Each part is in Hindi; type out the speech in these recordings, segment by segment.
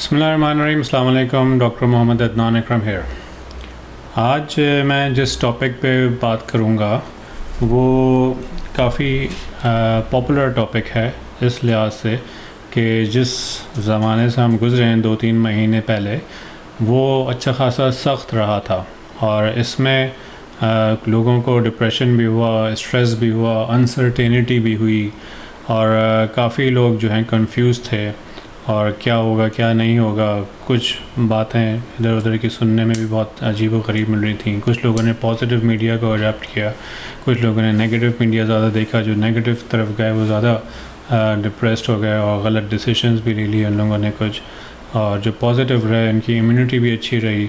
बिस्मिल्लाहिर्रहमानिर्रहीम, अस्सलाम वालेकुम। डॉक्टर मोहम्मद अदनान अकरम हेयर। आज मैं जिस टॉपिक पे बात करूँगा वो काफ़ी पॉपुलर टॉपिक है इस लिहाज से कि जिस ज़माने से हम गुज़रे हैं 2-3 महीने पहले, वो अच्छा ख़ासा सख्त रहा था और इसमें लोगों को डिप्रेशन भी हुआ, स्ट्रेस भी हुआ, अनसर्टेनिटी भी हुई और काफ़ी लोग जो हैं कंफ्यूज थे और क्या होगा क्या नहीं होगा। कुछ बातें इधर उधर की सुनने में भी बहुत अजीब व गरीब मिल रही थी। कुछ लोगों ने पॉजिटिव मीडिया को अडैप्ट किया, कुछ लोगों ने नेगेटिव मीडिया ज़्यादा देखा। जो नेगेटिव तरफ गए वो ज़्यादा डिप्रेस्ड हो गए और गलत डिसीजंस भी ले लिए उन लोगों ने कुछ, और जो पॉजिटिव रहे उनकी इम्यूनिटी भी अच्छी रही।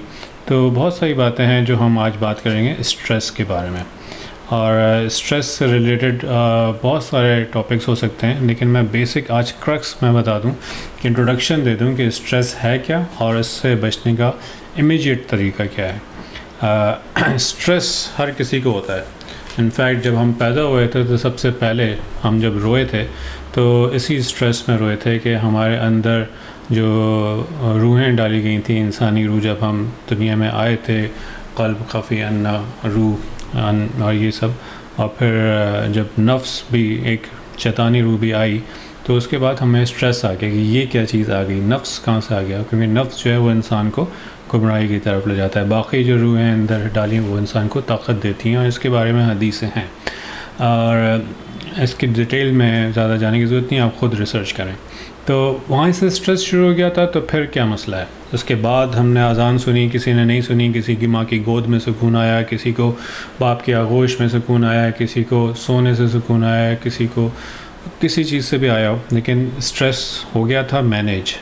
तो बहुत सारी बातें हैं जो हम आज बात करेंगे स्ट्रेस के बारे में। और स्ट्रेस से रिलेटेड बहुत सारे टॉपिक्स हो सकते हैं, लेकिन मैं बेसिक आज क्रक्स मैं बता दूं कि इंट्रोडक्शन दे दूं कि स्ट्रेस है क्या और इससे बचने का इमीडिएट तरीका क्या है। स्ट्रेस हर किसी को होता है। इनफैक्ट जब हम पैदा हुए थे तो सबसे पहले हम जब रोए थे तो इसी स्ट्रेस में रोए थे कि हमारे अंदर जो रूहें डाली गई थी, इंसानी रूह, जब हम दुनिया में आए थे, क़ल्ब, ख़फ़ी, अन्ना, रूह और ये सब, और फिर जब नफ्स भी एक शैतानी रूह भी आई तो उसके बाद हमें स्ट्रेस आ गया कि ये क्या चीज़ आ गई, नफ्स कहाँ से आ गया, क्योंकि नफ्स जो है वो इंसान को गुमराही की तरफ ले जाता है। बाकी जो रूहें अंदर डाली वो इंसान को ताकत देती हैं और इसके बारे में हदीसें हैं और इसकी डिटेल में ज़्यादा जाने की ज़रूरत नहीं, आप ख़ुद रिसर्च करें। तो वहाँ से स्ट्रेस शुरू हो गया था। तो फिर क्या मसला है? उसके बाद हमने अज़ान सुनी, किसी ने नहीं सुनी, किसी की माँ की गोद में सुकून आया, किसी को बाप की आगोश में सुकून आया, किसी को सोने से सुकून आया, किसी को किसी चीज़ से भी आया हो, लेकिन स्ट्रेस हो गया था मैनेज,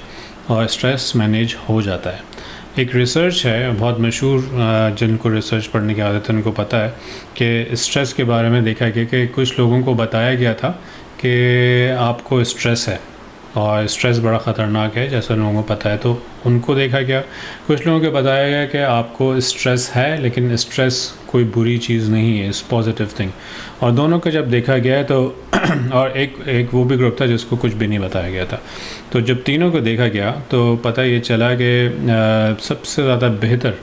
और स्ट्रेस मैनेज हो जाता है। एक रिसर्च है बहुत मशहूर, जिनको रिसर्च पढ़ने की आदत है उनको पता है कि स्ट्रेस के बारे में देखा गया कि कुछ लोगों को बताया गया था कि आपको स्ट्रेस है और स्ट्रेस बड़ा ख़तरनाक है, जैसा लोगों को पता है, तो उनको देखा गया। कुछ लोगों को बताया गया कि आपको स्ट्रेस है लेकिन स्ट्रेस कोई बुरी चीज़ नहीं है, इस पॉजिटिव थिंग। और दोनों को जब देखा गया तो और एक वो भी ग्रुप था जिसको कुछ भी नहीं बताया गया था। तो जब तीनों को देखा गया तो पता ये चला कि सबसे ज़्यादा बेहतर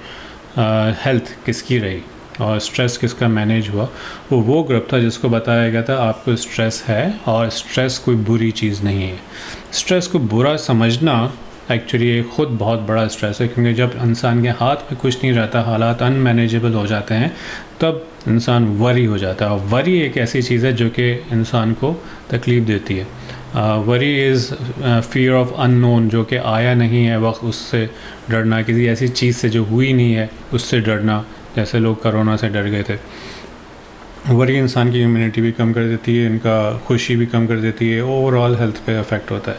हेल्थ किसकी रही और स्ट्रेस किसका मैनेज हुआ, वो ग्रुप था जिसको बताया गया था आपको स्ट्रेस है और स्ट्रेस कोई बुरी चीज़ नहीं है। स्ट्रेस को बुरा समझना एक्चुअली ये ख़ुद बहुत बड़ा स्ट्रेस है, क्योंकि जब इंसान के हाथ में कुछ नहीं रहता, हालात अनमैनेजेबल हो जाते हैं, तब इंसान वरी हो जाता है। और वरी एक ऐसी चीज़ है जो कि इंसान को तकलीफ़ देती है। Worry is fear of unknown, जो कि आया नहीं है वक्त, उससे डरना, किसी ऐसी चीज़ से जो हुई नहीं है उससे डरना, जैसे लोग कोरोना से डर गए थे। वरी इंसान की इम्यूनिटी भी कम कर देती है, इनका खुशी भी कम कर देती है, ओवरऑल हेल्थ पे अफेक्ट होता है।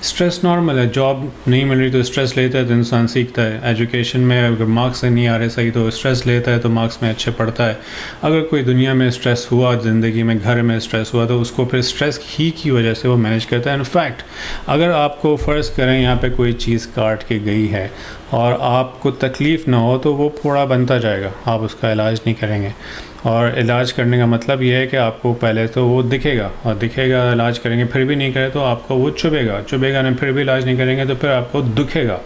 स्ट्रेस नॉर्मल है, जॉब नहीं मिल रही तो स्ट्रेस लेता है तो इंसान सीखता है। एजुकेशन में अगर मार्क्स नहीं आ रहे सही तो स्ट्रेस लेता है तो मार्क्स में अच्छे पढ़ता है। अगर कोई दुनिया में स्ट्रेस हुआ, ज़िंदगी में घर में स्ट्रेस हुआ, तो उसको फिर स्ट्रेस ही की वजह से वो मैनेज करता है। इनफैक्ट अगर आपको फ़र्ज़ करें यहाँ पे कोई चीज़ काट के गई है और आपको तकलीफ़ ना हो तो वो फोड़ा बनता जाएगा, आप उसका इलाज नहीं करेंगे। और इलाज करने का मतलब ये है कि आपको पहले तो वो दिखेगा और दिखेगा, इलाज करेंगे फिर भी नहीं करे तो आपको वो चुभेगा नहीं, फिर भी इलाज नहीं करेंगे तो फिर आपको दुखेगा।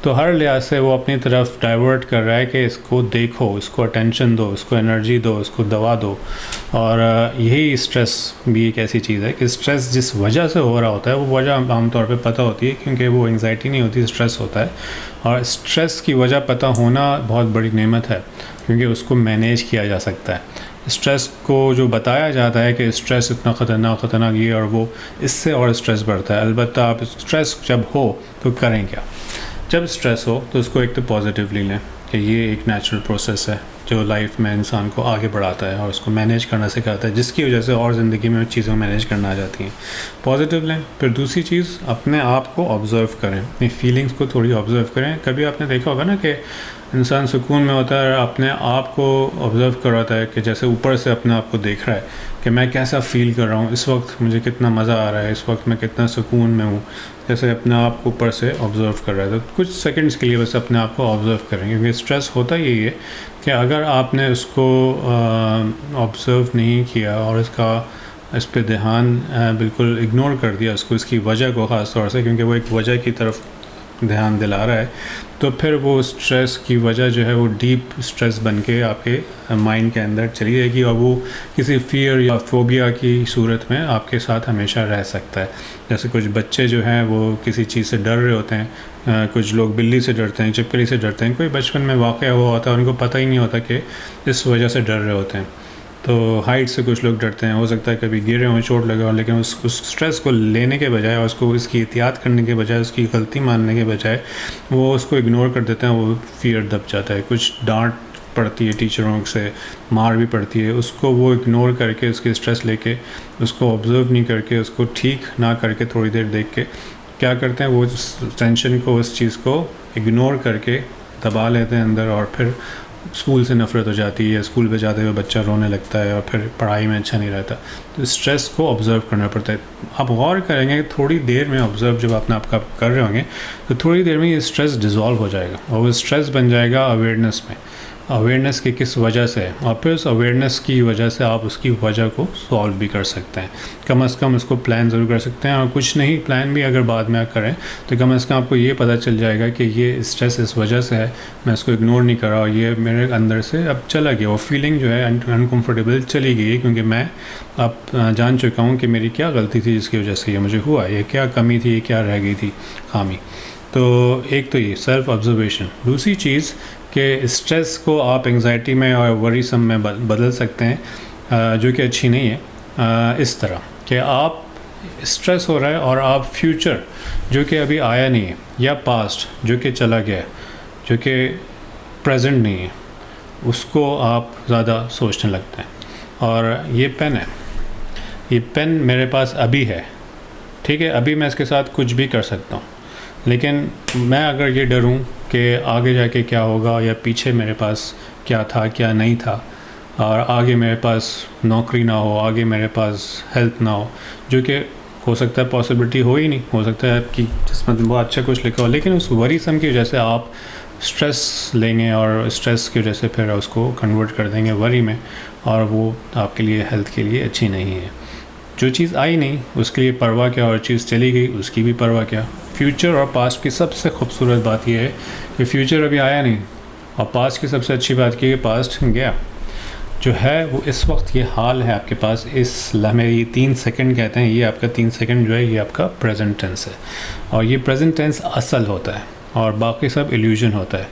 तो हर लिहाज से वो अपनी तरफ डाइवर्ट कर रहा है कि इसको देखो, इसको अटेंशन दो, इसको एनर्जी दो, इसको दवा दो। और यही स्ट्रेस भी एक ऐसी चीज़ है कि स्ट्रेस जिस वजह से हो रहा होता है वो वजह आमतौर पर पता होती है, क्योंकि वो एंग्जाइटी नहीं होती, स्ट्रेस होता है। और स्ट्रेस की वजह पता होना बहुत बड़ी नेमत है, क्योंकि उसको मैनेज किया जा सकता है। स्ट्रेस को जो बताया जाता है कि स्ट्रेस इतना ख़तरनाक ये और वो, इससे और स्ट्रेस बढ़ता है। अलबत्ता आप स्ट्रेस जब हो तो करें क्या? जब स्ट्रेस हो तो उसको एक तो पॉजिटिवली लें कि ये एक नेचुरल प्रोसेस है जो लाइफ में इंसान को आगे बढ़ाता है और उसको मैनेज करना सिखाता है, जिसकी वजह से और ज़िंदगी में चीज़ों मैनेज करना आ जाती हैं। पॉजिटिव लें। फिर दूसरी चीज़, अपने आप को ऑब्ज़र्व करें, अपनी फीलिंग्स को थोड़ी ऑब्ज़र्व करें। कभी आपने देखा होगा ना कि इंसान सुकून में होता है, अपने आप को ऑब्ज़र्व कर रहा है कि जैसे ऊपर से अपने आप को देख रहा है कि मैं कैसा फ़ील कर रहा हूँ इस वक्त, मुझे कितना मज़ा आ रहा है इस वक्त, मैं कितना सुकून में हूँ, जैसे अपने आप को ऊपर से ऑब्ज़र्व कर रहा है। तो कुछ सेकंड्स के लिए बस अपने आप को ऑब्ज़र्व करें, क्योंकि स्ट्रेस होता यही है कि अगर आपने उसको ऑब्ज़र्व नहीं किया और इस पे ध्यान बिल्कुल इग्नोर कर दिया उसको, इसकी वजह को ख़ास तौर से, क्योंकि वो एक वजह की तरफ ध्यान दिला रहा है, तो फिर वो स्ट्रेस की वजह जो है वो डीप स्ट्रेस बन के आपके माइंड के अंदर चली जाएगी और वो किसी फियर या फोबिया की सूरत में आपके साथ हमेशा रह सकता है। जैसे कुछ बच्चे जो हैं वो किसी चीज़ से डर रहे होते हैं, कुछ लोग बिल्ली से डरते हैं, छिपकली से डरते हैं, कोई बचपन में वाक़या हुआ होता है, उनको पता ही नहीं होता कि इस वजह से डर रहे होते हैं। तो हाइट से कुछ लोग डरते हैं, हो सकता है कभी गिरे हों, चोट लगे हो, लेकिन उस स्ट्रेस को लेने के बजाय और उसको इसकी एहतियात करने के बजाय, उसकी गलती मानने के बजाय वो उसको इग्नोर कर देते हैं, वो फियर दब जाता है। कुछ डांट पड़ती है टीचरों से, मार भी पड़ती है, उसको वो इग्नोर करके, उसकी स्ट्रेस लेके, उसको ऑब्ज़र्व नहीं करके, उसको ठीक ना करके थोड़ी देर देख के क्या करते हैं, वो टेंशन को, उस चीज़ को इग्नोर करके दबा लेते हैं अंदर, और फिर स्कूल से नफ़रत हो जाती है, स्कूल पे जाते हुए बच्चा रोने लगता है और फिर पढ़ाई में अच्छा नहीं रहता। तो स्ट्रेस को ऑब्ज़र्व करना पड़ता है। आप गौर करेंगे कि थोड़ी देर में ऑब्ज़र्व जब अपने आप का कर रहे होंगे तो थोड़ी देर में ये स्ट्रेस डिज़ोल्व हो जाएगा और वो स्ट्रेस बन जाएगा अवेयरनेस में, अवेयरनेस की किस वजह से है, और फिर उस अवेयरनेस की वजह से आप उसकी वजह को सॉल्व भी कर सकते हैं। कम से कम उसको प्लान ज़रूर कर सकते हैं, और कुछ नहीं प्लान भी अगर बाद में करें तो कम से कम आपको ये पता चल जाएगा कि ये स्ट्रेस इस वजह से है, मैं इसको इग्नोर नहीं कर रहा और ये मेरे अंदर से अब चला गया, वो फीलिंग जो है अनकम्फर्टेबल चली गई है, क्योंकि मैं अब जान चुका हूँ कि मेरी क्या गलती थी जिसकी वजह से ये मुझे हुआ, ये क्या कमी थी, ये क्या रह गई थी खामी। तो एक तो ये सेल्फ ऑब्जर्वेशन। दूसरी चीज़ कि स्ट्रेस को आप एंग्जाइटी में और वरीसम में बदल सकते हैं, जो कि अच्छी नहीं है। इस तरह कि आप स्ट्रेस हो रहा है और आप फ्यूचर जो कि अभी आया नहीं है, या पास्ट जो कि चला गया है, जो कि प्रेजेंट नहीं है, उसको आप ज़्यादा सोचने लगते हैं। और ये पेन है, ये पेन मेरे पास अभी है, ठीक है, अभी मैं इसके साथ कुछ भी कर सकता हूँ, लेकिन मैं अगर ये डरूं कि आगे जाके क्या होगा, या पीछे मेरे पास क्या था क्या नहीं था, और आगे मेरे पास नौकरी ना हो, आगे मेरे पास हेल्थ ना हो, जो कि हो सकता है पॉसिबिलिटी हो ही नहीं, हो सकता है आपकी किस्मत में बहुत अच्छा कुछ लिखा हो, लेकिन उस वरीसम की वजह से आप स्ट्रेस लेंगे और स्ट्रेस की वजह से फिर उसको कन्वर्ट कर देंगे वरी में, और वो आपके लिए हेल्थ के लिए अच्छी नहीं है। जो चीज़ आई नहीं उसके लिए परवाह क्या, और चीज़ चली गई उसकी भी परवाह क्या। फ्यूचर और पास्ट की सबसे खूबसूरत बात यह है कि फ्यूचर अभी आया नहीं, और पास्ट की सबसे अच्छी बात की पास्ट गया जो है, वो इस वक्त ये हाल है आपके पास, इस लम्हे, ये 3 सेकंड कहते हैं, ये आपका 3 सेकंड जो है ये आपका प्रेजेंट टेंस है, और ये प्रेजेंट टेंस असल होता है और बाकी सब इल्यूजन होता है।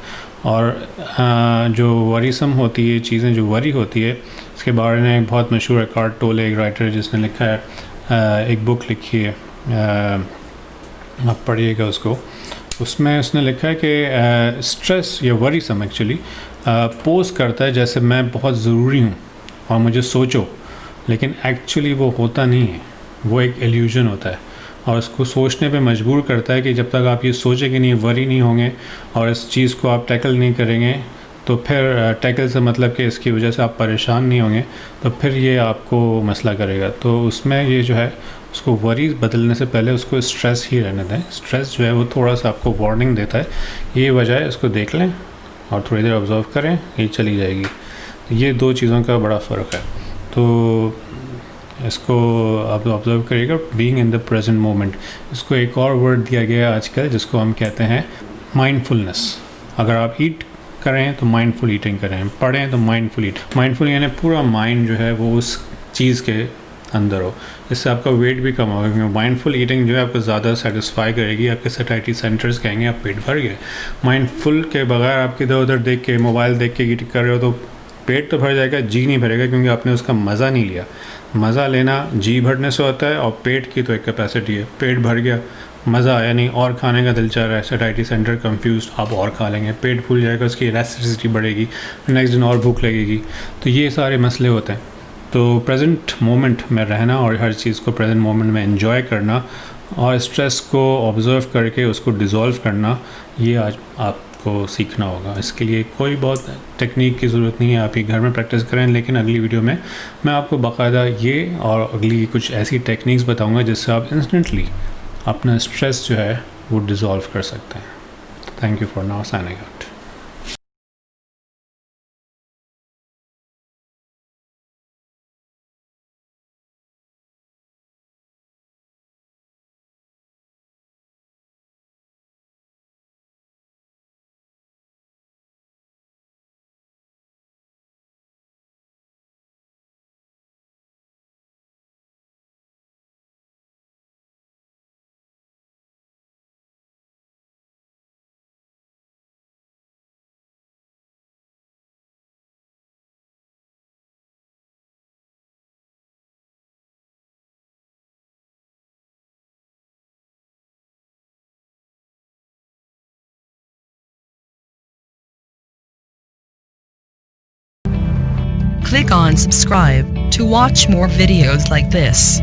और जो वरीसम होती है चीज़ें, जो वरी होती है, इसके बारे में एक बहुत मशहूर एकार्ट टोले, एक राइटर है जिसने लिखा है, एक बुक लिखी है, आप पढ़िएगा उसको। उसमें उसने लिखा है कि स्ट्रेस या वरीसम एक्चुअली पोज करता है जैसे मैं बहुत ज़रूरी हूँ और मुझे सोचो, लेकिन एक्चुअली वो होता नहीं है, वो एक इल्यूजन होता है, और उसको सोचने पे मजबूर करता है कि जब तक आप ये सोचेंगे नहीं, वरी नहीं होंगे और इस चीज़ को आप टैकल नहीं करेंगे, तो फिर टैकल से मतलब कि इसकी वजह से आप परेशान नहीं होंगे, तो फिर ये आपको मसला करेगा। तो उसमें ये जो है उसको वरी बदलने से पहले उसको स्ट्रेस ही रहने दें। स्ट्रेस जो है वो थोड़ा सा आपको वार्निंग देता है, ये वजह है, इसको देख लें और थोड़ी देर ऑब्ज़र्व करें, ये चली जाएगी। तो ये 2 चीज़ों का बड़ा फ़र्क है। तो इसको आप ऑब्ज़र्व करिएगा, being in the present moment. इसको एक और वर्ड दिया गया है आजकल जिसको हम कहते हैं माइंडफुलनेस। अगर आप ईट करें तो माइंडफुल ईटिंग करें, पढ़ें तो माइंडफुल ईट, माइंडफुल यानी पूरा माइंड जो है वो उस चीज़ के अंदर हो। इससे आपका वेट भी कम होगा, क्योंकि माइंडफुल ईटिंग जो है आपको ज़्यादा सेटिस्फाई करेगी। आपके सैटिस्फाइटी सेंटर्स कहेंगे आप पेट भर गए। माइंडफुल के बगैर आप इधर उधर देख के, मोबाइल देख के ईट कर रहे हो तो पेट तो भर जाएगा, जी नहीं भरेगा, क्योंकि आपने उसका मज़ा नहीं लिया। मज़ा लेना जी भरने से होता है, और पेट की तो एक कैपेसिटी है। पेट भर गया, मज़ा आया नहीं, और खाने का दिल चाह रहा है, सैटिस्फाइटी सेंटर कंफ्यूज, आप और खा लेंगे, पेट फूल जाएगा, उसकी इलास्टिसिटी बढ़ेगी, नेक्स्ट दिन और भूख लगेगी। तो ये सारे मसले होते हैं। तो प्रेजेंट मोमेंट में रहना और हर चीज़ को प्रेजेंट मोमेंट में एंजॉय करना और स्ट्रेस को ऑब्ज़र्व करके उसको डिज़ोल्व करना, ये आज आपको सीखना होगा। इसके लिए कोई बहुत टेक्निक की ज़रूरत नहीं है, आप ये घर में प्रैक्टिस करें। लेकिन अगली वीडियो में मैं आपको बाकायदा ये और अगली कुछ ऐसी टेक्निक्स बताऊंगा जिससे आप इंस्टेंटली अपना स्ट्रेस जो है वो डिज़ोल्व कर सकते हैं। Thank you for now, signing out. Click on subscribe to watch more videos like this.